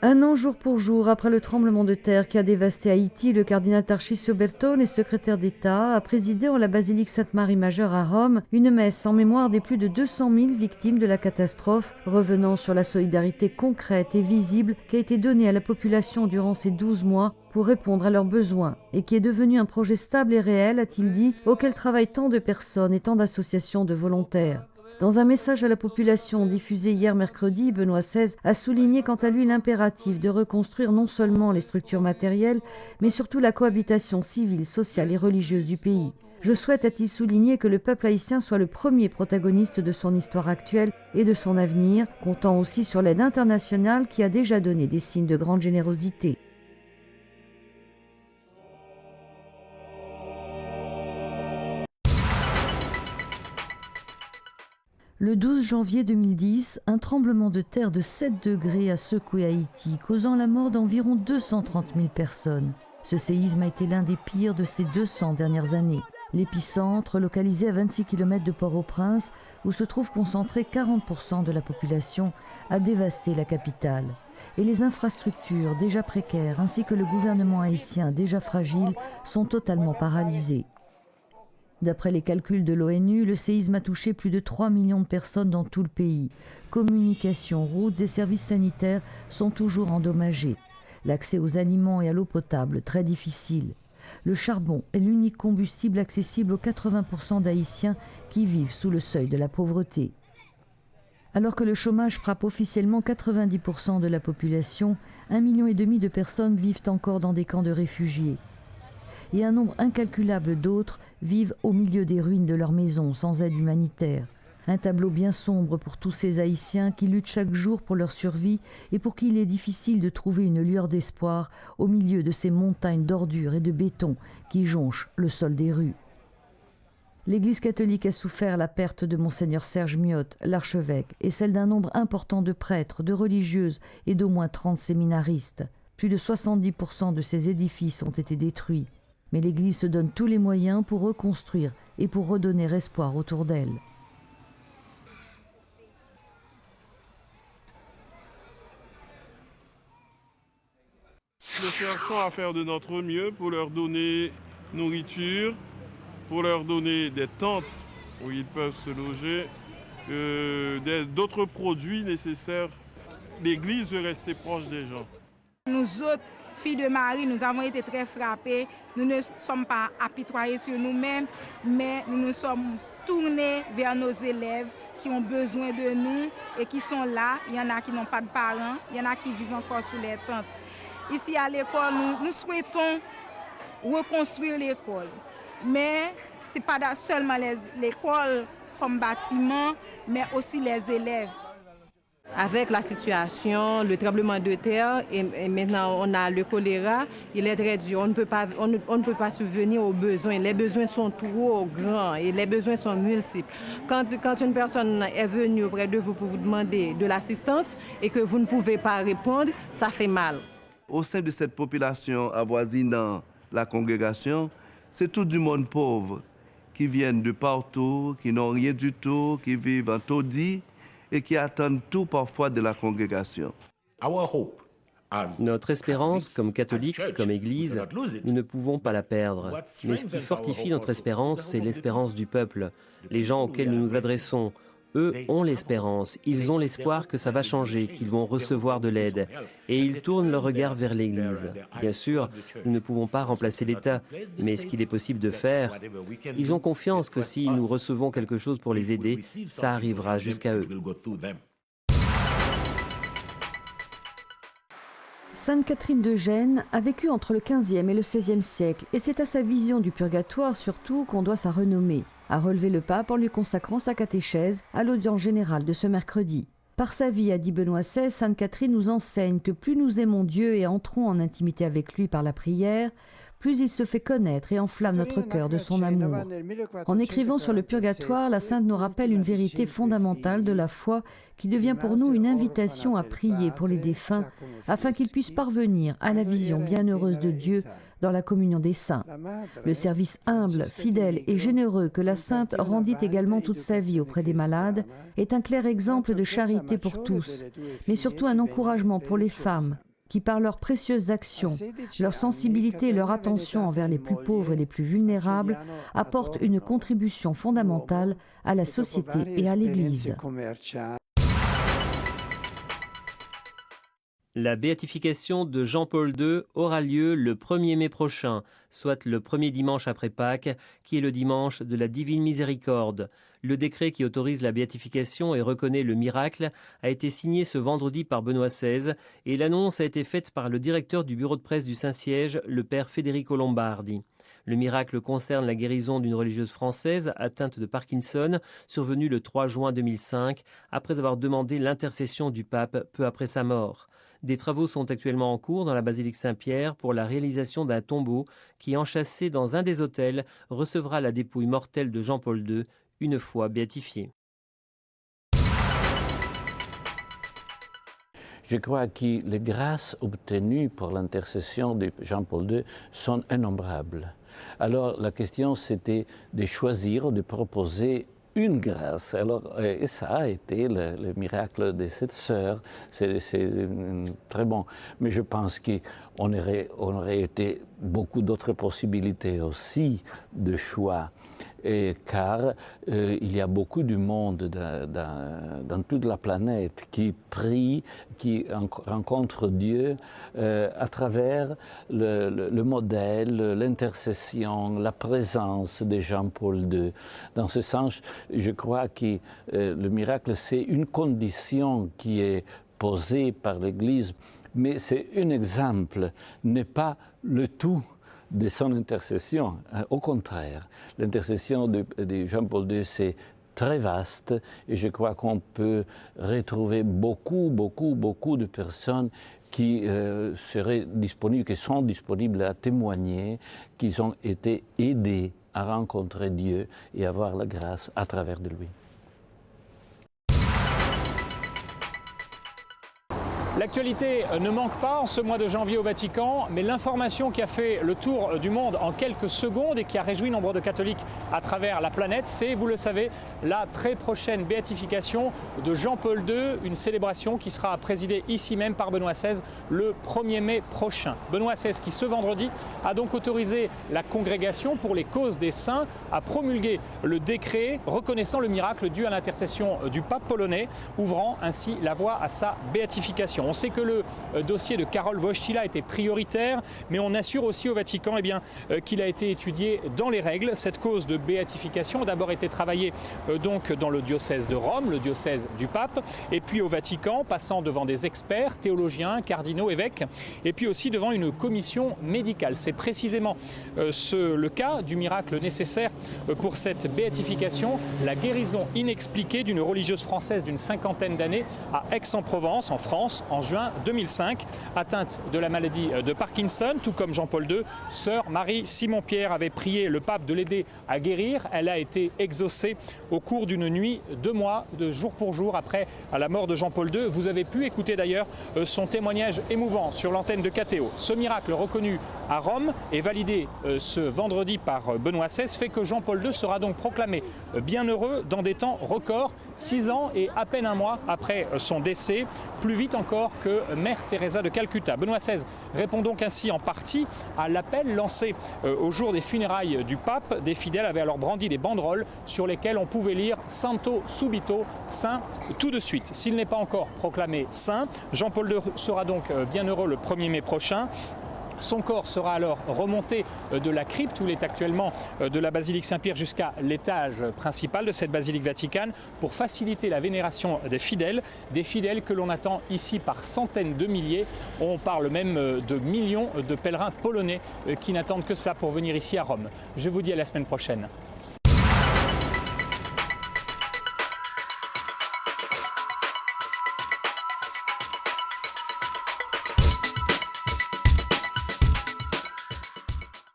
Un an jour pour jour après le tremblement de terre qui a dévasté Haïti, le cardinal Tarcísio Bertone, secrétaire d'État, a présidé en la basilique Sainte-Marie Majeure à Rome une messe en mémoire des plus de 200 000 victimes de la catastrophe, revenant sur la solidarité concrète et visible qui a été donnée à la population durant ces 12 mois pour répondre à leurs besoins et qui est devenu un projet stable et réel, a-t-il dit, auquel travaillent tant de personnes et tant d'associations de volontaires. Dans un message à la population diffusé hier mercredi, Benoît XVI a souligné quant à lui l'impératif de reconstruire non seulement les structures matérielles, mais surtout la cohabitation civile, sociale et religieuse du pays. Je souhaite, a-t-il souligné, que le peuple haïtien soit le premier protagoniste de son histoire actuelle et de son avenir, comptant aussi sur l'aide internationale qui a déjà donné des signes de grande générosité. Le 12 janvier 2010, un tremblement de terre de 7 degrés a secoué Haïti, causant la mort d'environ 230 000 personnes. Ce séisme a été l'un des pires de ces 200 dernières années. L'épicentre, localisé à 26 km de Port-au-Prince, où se trouve concentré 40% de la population, a dévasté la capitale. Et les infrastructures déjà précaires, ainsi que le gouvernement haïtien déjà fragile, sont totalement paralysées. D'après les calculs de l'ONU, le séisme a touché plus de 3 millions de personnes dans tout le pays. Communications, routes et services sanitaires sont toujours endommagés. L'accès aux aliments et à l'eau potable, très difficile. Le charbon est l'unique combustible accessible aux 80% d'Haïtiens qui vivent sous le seuil de la pauvreté. Alors que le chômage frappe officiellement 90% de la population, 1,5 million de personnes vivent encore dans des camps de réfugiés. Et un nombre incalculable d'autres vivent au milieu des ruines de leurs maisons sans aide humanitaire. Un tableau bien sombre pour tous ces Haïtiens qui luttent chaque jour pour leur survie et pour qui il est difficile de trouver une lueur d'espoir au milieu de ces montagnes d'ordures et de béton qui jonchent le sol des rues. L'Église catholique a souffert la perte de Monseigneur Serge Miotte, l'archevêque, et celle d'un nombre important de prêtres, de religieuses et d'au moins 30 séminaristes. Plus de 70% de ces édifices ont été détruits. Mais l'Église se donne tous les moyens pour reconstruire et pour redonner espoir autour d'elle. Nous cherchons à faire de notre mieux pour leur donner nourriture, pour leur donner des tentes où ils peuvent se loger, d'autres produits nécessaires. L'Église veut rester proche des gens. Nous autres, filles de Marie, nous avons été très frappées. Nous ne sommes pas apitoyés sur nous-mêmes, mais nous nous sommes tournés vers nos élèves qui ont besoin de nous et qui sont là. Il y en a qui n'ont pas de parents, il y en a qui vivent encore sous les tentes. Ici à l'école, nous souhaitons reconstruire l'école. Mais ce n'est pas seulement l'école comme bâtiment, mais aussi les élèves. Avec la situation, le tremblement de terre et maintenant on a le choléra, il est très dur. On ne peut pas subvenir aux besoins. Les besoins sont trop grands et les besoins sont multiples. Quand une personne est venue auprès de vous pour vous demander de l'assistance et que vous ne pouvez pas répondre, ça fait mal. Au sein de cette population avoisinant la congrégation, c'est tout du monde pauvre qui viennent de partout, qui n'ont rien du tout, qui vivent en taudis et qui attendent tout parfois de la congrégation. Notre espérance, comme catholiques, comme Église, nous ne pouvons pas la perdre. Mais ce qui fortifie notre espérance, c'est l'espérance du peuple. Les gens auxquels nous nous adressons, eux ont l'espérance, ils ont l'espoir que ça va changer, qu'ils vont recevoir de l'aide. Et ils tournent leur regard vers l'Église. Bien sûr, nous ne pouvons pas remplacer l'État, mais ce qu'il est possible de faire, ils ont confiance que si nous recevons quelque chose pour les aider, ça arrivera jusqu'à eux. Sainte Catherine de Gênes a vécu entre le XVe et le XVIe siècle, et c'est à sa vision du purgatoire surtout qu'on doit sa renommée, a relevé le pape en lui consacrant sa catéchèse à l'audience générale de ce mercredi. Par sa vie, a dit Benoît XVI, Sainte Catherine nous enseigne que plus nous aimons Dieu et entrons en intimité avec lui par la prière, plus il se fait connaître et enflamme notre cœur de son amour. En écrivant sur le purgatoire, la sainte nous rappelle une vérité fondamentale de la foi qui devient pour nous une invitation à prier pour les défunts afin qu'ils puissent parvenir à la vision bienheureuse de Dieu dans la communion des saints. Le service humble, fidèle et généreux que la sainte rendit également toute sa vie auprès des malades est un clair exemple de charité pour tous, mais surtout un encouragement pour les femmes, qui, par leurs précieuses actions, leur sensibilité et leur attention envers les plus pauvres et les plus vulnérables, apportent une contribution fondamentale à la société et à l'Église. La béatification de Jean-Paul II aura lieu le 1er mai prochain, soit le premier dimanche après Pâques, qui est le dimanche de la Divine Miséricorde. Le décret qui autorise la béatification et reconnaît le miracle a été signé ce vendredi par Benoît XVI et l'annonce a été faite par le directeur du bureau de presse du Saint-Siège, le père Federico Lombardi. Le miracle concerne la guérison d'une religieuse française atteinte de Parkinson, survenue le 3 juin 2005, après avoir demandé l'intercession du pape peu après sa mort. Des travaux sont actuellement en cours dans la basilique Saint-Pierre pour la réalisation d'un tombeau qui, enchâssé dans un des autels, recevra la dépouille mortelle de Jean-Paul II une fois béatifié. Je crois que les grâces obtenues pour l'intercession de Jean-Paul II sont innombrables. Alors la question c'était de choisir, de proposer une grâce. Alors, et ça a été le miracle de cette sœur. C'est très bon. Mais je pense qu'on aurait été beaucoup d'autres possibilités aussi de choix. Car il y a beaucoup de monde dans toute la planète qui prie, qui rencontre Dieu à travers le modèle, l'intercession, la présence de Jean-Paul II. Dans ce sens, je crois que le miracle, c'est une condition qui est posée par l'Église, mais c'est un exemple, n'est pas le tout de son intercession. Au contraire, l'intercession de Jean-Paul II, c'est très vaste et je crois qu'on peut retrouver beaucoup de personnes qui seraient disponibles, qui sont disponibles à témoigner, qui ont été aidés à rencontrer Dieu et à avoir la grâce à travers de lui. L'actualité ne manque pas en ce mois de janvier au Vatican, mais l'information qui a fait le tour du monde en quelques secondes et qui a réjoui nombre de catholiques à travers la planète, c'est, vous le savez, la très prochaine béatification de Jean-Paul II, une célébration qui sera présidée ici même par Benoît XVI le 1er mai prochain. Benoît XVI qui, ce vendredi, a donc autorisé la Congrégation pour les causes des saints à promulguer le décret reconnaissant le miracle dû à l'intercession du pape polonais, ouvrant ainsi la voie à sa béatification. On sait que le dossier de Karol Wojtyła était prioritaire, mais on assure aussi au Vatican qu'il a été étudié dans les règles. Cette cause de béatification a d'abord été travaillée donc dans le diocèse de Rome, le diocèse du pape, et puis au Vatican, passant devant des experts, théologiens, cardinaux, évêques, et puis aussi devant une commission médicale. C'est précisément le cas du miracle nécessaire pour cette béatification, la guérison inexpliquée d'une religieuse française d'une 50aine d'années à Aix-en-Provence, en France, en juin 2005, atteinte de la maladie de Parkinson, tout comme Jean-Paul II. Sœur Marie Simon-Pierre avait prié le pape de l'aider à guérir. Elle a été exaucée au cours d'une nuit, 2 mois, de jour pour jour après la mort de Jean-Paul II. Vous avez pu écouter d'ailleurs son témoignage émouvant sur l'antenne de KTO. Ce miracle reconnu à Rome et validé ce vendredi par Benoît XVI fait que Jean-Paul II sera donc proclamé bienheureux dans des temps records, 6 ans et à peine 1 mois après son décès, plus vite encore que Mère Teresa de Calcutta. Benoît XVI répond donc ainsi en partie à l'appel lancé au jour des funérailles du pape. Des fidèles avaient alors brandi des banderoles sur lesquelles on pouvait lire « Santo subito », saint tout de suite. S'il n'est pas encore proclamé saint, Jean-Paul II sera donc bienheureux le 1er mai prochain. Son corps sera alors remonté de la crypte où il est actuellement de la basilique Saint-Pierre jusqu'à l'étage principal de cette basilique vaticane pour faciliter la vénération des fidèles que l'on attend ici par centaines de milliers. On parle même de millions de pèlerins polonais qui n'attendent que ça pour venir ici à Rome. Je vous dis à la semaine prochaine.